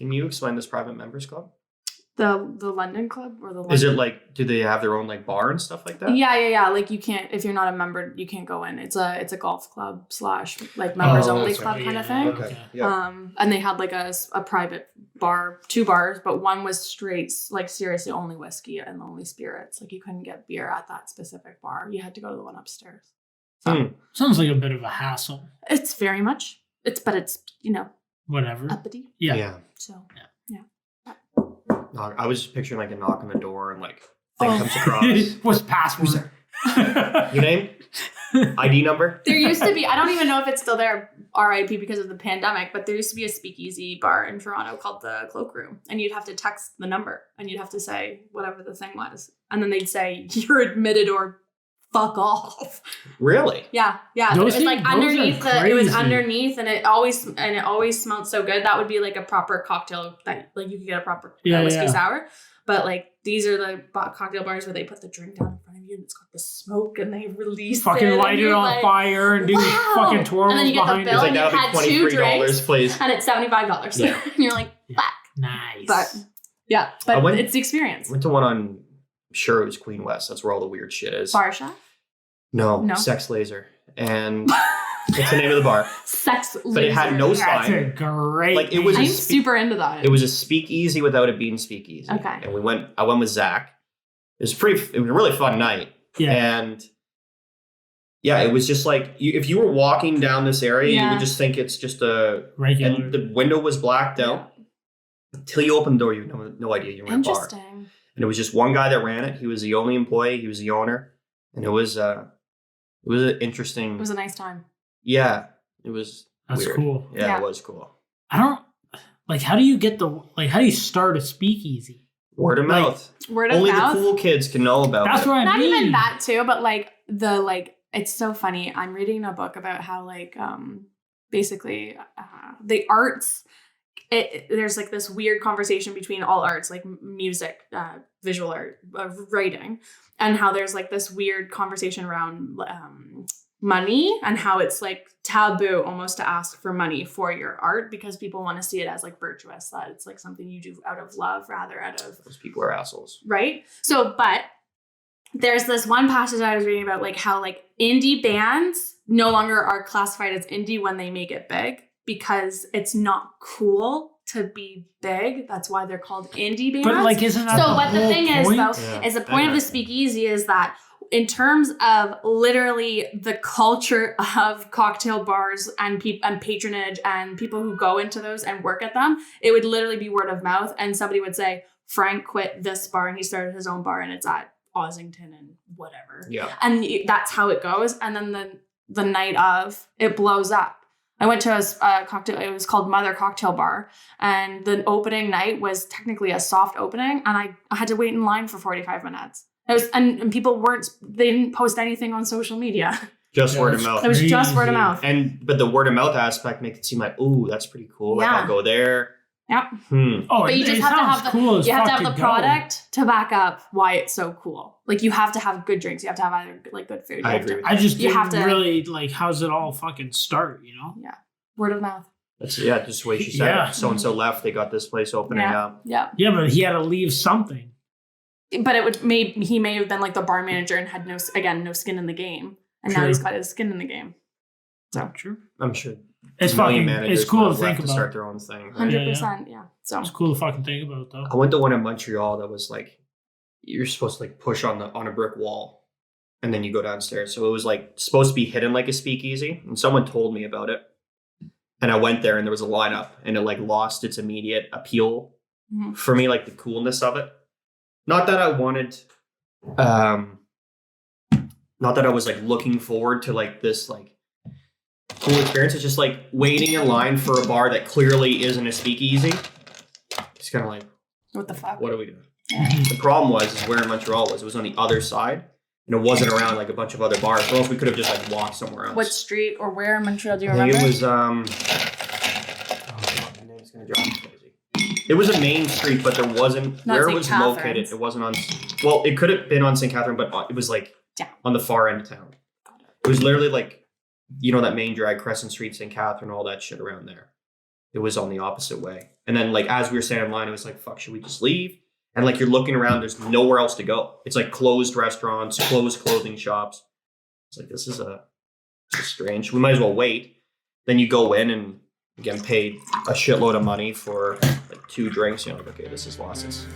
Can you explain this private members club? The London club or the London? Is it like, do they have their own like bar and stuff like that? Yeah. Like you can't, if you're not a member, you can't go in. It's a golf club / like members only club kind of thing. Okay. Yeah. And they had like a private bar, 2 bars, but one was straight, like seriously only whiskey and only spirits. Like you couldn't get beer at that specific bar. You had to go to the one upstairs. So sounds like a bit of a hassle. It's very much. But it's, whatever. uppity. Yeah. So yeah. I was just picturing like a knock on the door and like thing comes across. What's password? Your name? ID number? There used to be, I don't even know if it's still there, RIP because of the pandemic, but there used to be a speakeasy bar in Toronto called the Cloakroom. And you'd have to text the number and you'd have to say whatever the thing was. And then they'd say, you're admitted or fuck off. Really? Yeah. Those It was like things- underneath those are it was crazy. underneath and it always smelled so good. That would be like a proper cocktail that like you could get a proper whiskey sour. But like these are the cocktail bars where they put the drink down in front of you and it's got the smoke and they release Fucking it. light it on fire and do fucking twirls and then you get the behind bill it. and you that'll had be 2 $23, drinks please. and it's $75. Yeah. And you're like, fuck. Nice. But yeah, it's the experience. Went to one on, I'm sure it was Queen West. That's where all the weird shit is. Bar Chef? No, Sex Laser. And it's the name of the bar. Sex Laser. But it had no That's a sign. great Like, it was I'm super into that. It was a speakeasy without it being speakeasy. Okay. And I went with Zach. It was a really fun night. Yeah. And yeah, it was just like, if you were walking down this area, you Yeah. would just think it's just a... regular. And the window was blacked out. Until you opened the door, you had no idea you were in a bar. Interesting. And it was just one guy that ran it. He was the only employee. He was the owner. And it was an interesting... It was a nice time. Yeah. It was That's weird. cool. Yeah, it was cool. I don't like. How do you start a speakeasy? Word of mouth. Word of Only mouth. the cool kids can know about That's it. what I Not mean. even that too, but it's so funny. I'm reading a book about how basically the arts. There's like this weird conversation between all arts, like music, visual art, writing, and how there's like this weird conversation around money and how it's like taboo almost to ask for money for your art because people want to see it as like virtuous, that it's like something you do out of love rather out of... Those people are assholes. Right? So, but there's this one passage I was reading about like how like indie bands no longer are classified as indie when they make it big because it's not cool to be big. That's why they're called indie bands. But like, isn't that so what the thing is though, Yeah. is the point of the speakeasy is that in terms of literally the culture of cocktail bars and patronage and people who go into those and work at them, it would literally be word of mouth. And somebody would say, Frank quit this bar and he started his own bar and it's at Ossington and whatever. Yeah. And that's how it goes. And then the night of, it blows up. I went to a cocktail, it was called Mother Cocktail Bar. And the opening night was technically a soft opening. And I had to wait in line for 45 minutes. It was, and people they didn't post anything on social media. Just word of mouth. It was just word of mouth. But the word of mouth aspect makes it seem like, ooh, that's pretty cool. Like, Yeah. I'll go there. Yep. Oh, But you just have to have cool you have to have the go. product to back up why it's so cool. Like you have to have good drinks. You have to have either like good food. I agree. I just You didn't have to- really like. How's it all fucking start? You know? Yeah. Word of mouth. That's just the way she said Yeah. it. So-and-so left. They got this place opening up. Yeah. Yeah, but he had to leave something. But he may have been like the bar manager and had no skin in the game. And now True. he's got his skin in the game. So True. I'm sure. It's a million fucking. managers It's cool would to have think left about. start their own thing. Right? 100%. Yeah. So It's cool to fucking think about though. I went to one in Montreal that was like, you're supposed to like push on a brick wall and then you go downstairs. So it was like supposed to be hidden like a speakeasy. And someone told me about it. And I went there and there was a lineup and it like lost its immediate appeal for me, like the coolness of it. Not that I wanted, not that I was like looking forward to like this like cool experience. It's just like waiting in line for a bar that clearly isn't a speakeasy. It's kind of like, what the fuck? what are we doing? The problem was where in Montreal was. It was on the other side. And it wasn't around like a bunch of other bars. Or else we could have just like walked somewhere else. What street or where in Montreal do you I think remember? it was my name's gonna drive me crazy. It was a main street, but there wasn't Not where it St. was Catharines. located. It wasn't on. Well, it could have been on St. Catherine, but it was like Down. on the far end of town. It was literally like, that main drag, Crescent Street, St. Catherine, all that shit around there. It was on the opposite way. And then like as we were standing in line, it was like, fuck, should we just leave? And like you're looking around, there's nowhere else to go. It's like closed restaurants, closed clothing shops. It's like this is strange. We might as well wait. Then you go in and again pay a shitload of money for like 2 drinks. You're like, okay, this is losses.